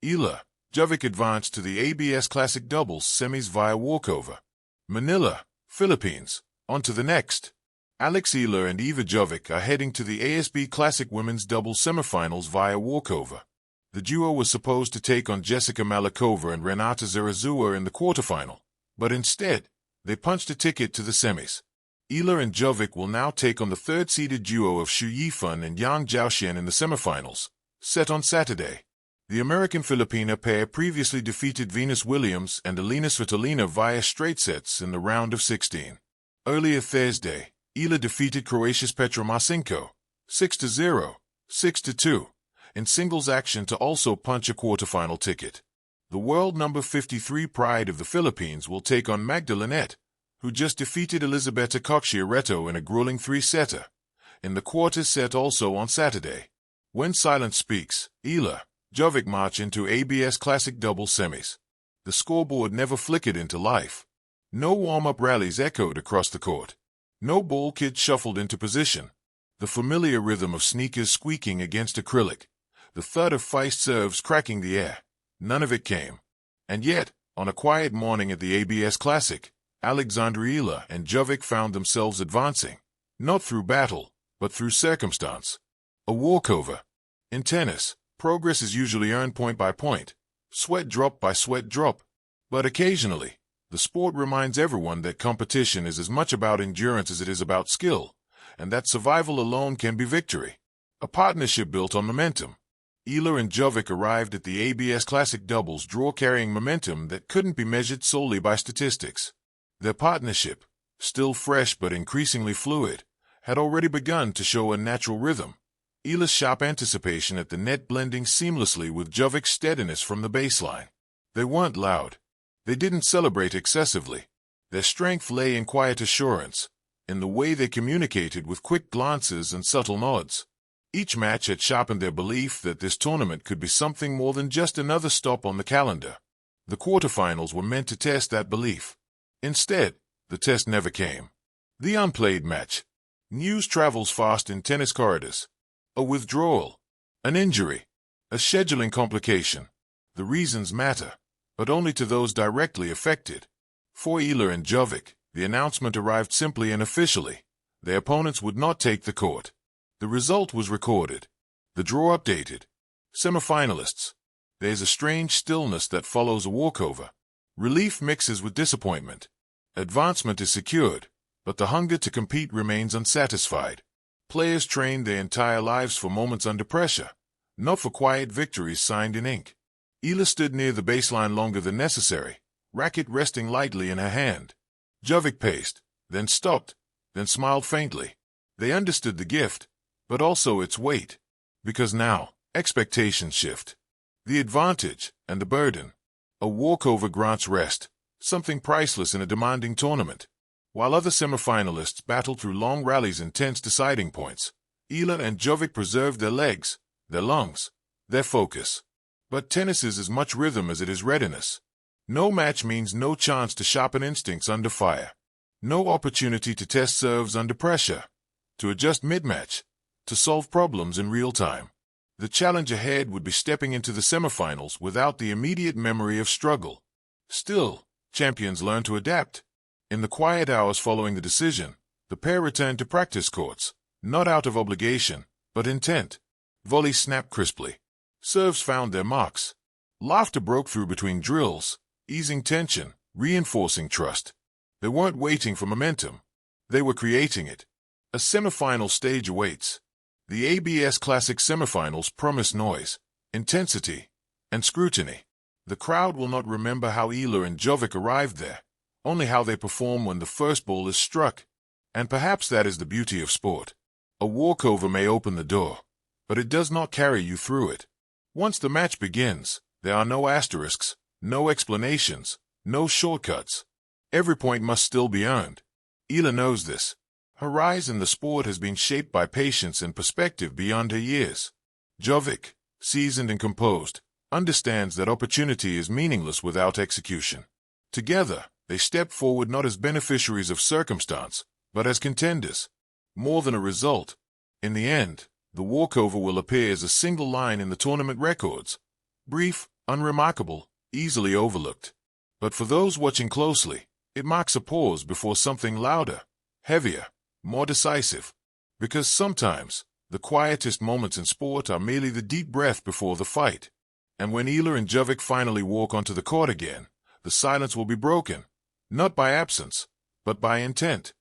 Eala Jovic advanced to the ABS Classic Doubles semis via walkover. Manila, Philippines. On to the next. Eala and Eala Jovic are heading to the ASB Classic Women's Doubles semifinals via walkover. The duo was supposed to take on Jessica Malakova and Renata Zarazua in the quarterfinal, but instead, they punched a ticket to the semis. Eala and Jovic will now take on the third-seeded duo of Xu Yifan and Yang Zhaoxian in the semifinals, set on Saturday. The American-Filipina pair previously defeated Venus Williams and Alina Svitolina via straight sets in the round of 16. Earlier Thursday, Eala defeated Croatia's Petra Marcinko 6-0, 6-2 in singles action to also punch a quarterfinal ticket. The world number 53 pride of the Philippines will take on Magdalenette, who just defeated Elizabeta Coxiaretto in a grueling three-setter, in the quarters set also on Saturday. When silence speaks, Eala Jovic march into ABS Classic Double semis. The scoreboard never flickered into life. No warm-up rallies echoed across the court. No ball kids shuffled into position. The familiar rhythm of sneakers squeaking against acrylic. The thud of Feist serves cracking the air. None of it came. And yet, on a quiet morning at the ABS Classic, Eala and Jovic found themselves advancing, not through battle, but through circumstance. A walkover. In tennis, progress is usually earned point by point, sweat drop by sweat drop. But occasionally, the sport reminds everyone that competition is as much about endurance as it is about skill, and that survival alone can be victory. A partnership built on momentum. Eala and Jovic arrived at the ABS Classic Doubles draw carrying momentum that couldn't be measured solely by statistics. Their partnership, still fresh but increasingly fluid, had already begun to show a natural rhythm. Eala's sharp anticipation at the net blending seamlessly with Jovic's steadiness from the baseline. They weren't loud. They didn't celebrate excessively. Their strength lay in quiet assurance, in the way they communicated with quick glances and subtle nods. Each match had sharpened their belief that this tournament could be something more than just another stop on the calendar. The quarterfinals were meant to test that belief. Instead, the test never came. The unplayed match. News travels fast in tennis corridors. A withdrawal, an injury, a scheduling complication. The reasons matter, but only to those directly affected. For Eala and Jovic, the announcement arrived simply and officially. Their opponents would not take the court. The result was recorded. The draw updated. Semifinalists. There's a strange stillness that follows a walkover. Relief mixes with disappointment. Advancement is secured, but the hunger to compete remains unsatisfied. Players trained their entire lives for moments under pressure, not for quiet victories signed in ink. Eala stood near the baseline longer than necessary, racket resting lightly in her hand. Jovic paced, then stopped, then smiled faintly. They understood the gift, but also its weight, because now, expectations shift. The advantage and the burden. A walkover grants rest, something priceless in a demanding tournament. While other semifinalists battled through long rallies and tense deciding points, Eala and Jovic preserved their legs, their lungs, their focus. But tennis is as much rhythm as it is readiness. No match means no chance to sharpen instincts under fire. No opportunity to test serves under pressure, to adjust mid-match, to solve problems in real time. The challenge ahead would be stepping into the semifinals without the immediate memory of struggle. Still, champions learn to adapt. In the quiet hours following the decision, the pair returned to practice courts, not out of obligation, but intent. Volleys snapped crisply. Serves found their marks. Laughter broke through between drills, easing tension, reinforcing trust. They weren't waiting for momentum. They were creating it. A semifinal stage awaits. The ABS Classic semifinals promise noise, intensity, and scrutiny. The crowd will not remember how Eala and Jovic arrived there, only how they perform when the first ball is struck. And perhaps that is the beauty of sport. A walkover may open the door, but it does not carry you through it. Once the match begins, there are no asterisks, no explanations, no shortcuts. Every point must still be earned. Eala knows this. Her rise in the sport has been shaped by patience and perspective beyond her years. Jovic, seasoned and composed, understands that opportunity is meaningless without execution. Together, they step forward not as beneficiaries of circumstance, but as contenders. More than a result. In the end, the walkover will appear as a single line in the tournament records. Brief, Unremarkable, easily overlooked. But for those watching closely, it marks a pause before something louder, heavier, more decisive. Because sometimes, the quietest moments in sport are merely the deep breath before the fight. And when Eala and Jovic finally walk onto the court again, the silence will be broken, not by absence, but by intent.